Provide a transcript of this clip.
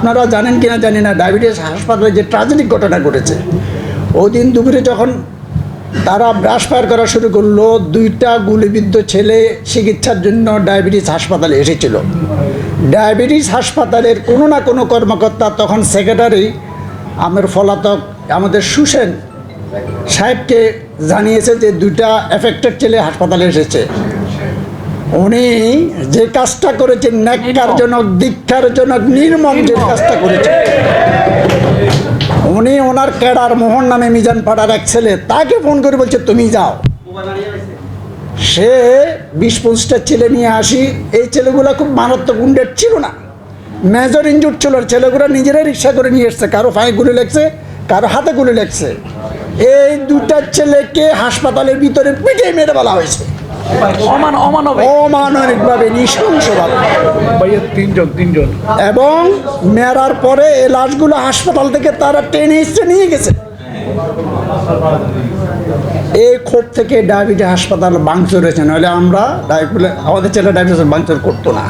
আপনারা জানেন কিনা জানি না, ডায়াবেটিস হাসপাতালে যে ট্র্যাজেডিক ঘটনা ঘটেছে, ওই দিন দুপুরে যখন তারা ব্রাশ ফায়ার করা শুরু করলো, 2টা গুলিবিদ্ধ ছেলে চিকিৎসার জন্য ডায়াবেটিস হাসপাতালে এসেছিল। ডায়াবেটিস হাসপাতালের কোনো না কোনো কর্মকর্তা তখন সেক্রেটারি আমের পলাতক আমাদের সুসেন সাহেবকে জানিয়েছে যে 2টা এফেক্টেড ছেলে হাসপাতালে এসেছে। উনি যে কাজটা করেছেন, ন্যাক্কারজনক, ধিক্কারজনক, নির্মম যে কাজটা করেছেন, উনি ওনার ক্যাডার মোহন নামে মিজান পাড়ার এক ছেলে, তাকে ফোন করে বলছে তুমি যাও। সে 20-25টা ছেলে নিয়ে আসি। এই ছেলেগুলো খুব মারাত্মক উন্ডেড ছিল না, মেজর ইনজুর ছিল। ছেলেগুলো নিজেরাই রিক্সা করে নিয়ে এসছে, কারো পায়ে গুলি লেগছে, কারো হাতে গুলি লেগছে। এই 2টা ছেলেকে হাসপাতালের ভিতরে পিটে মেরে ফেলা হয়েছে অমানবিকভাবে, নৃশংসভাবে। তিনজন এবং মেরার পরে এই লাশগুলো হাসপাতাল থেকে তারা টেনে এসে নিয়ে গেছে। এই ক্ষোভ থেকে ডায়াবেটিস হাসপাতাল ভাঙচুর হয়েছে, নাহলে আমরা আমাদের ছেলে ডায়াবেটিস ভাঙচুর করতো না।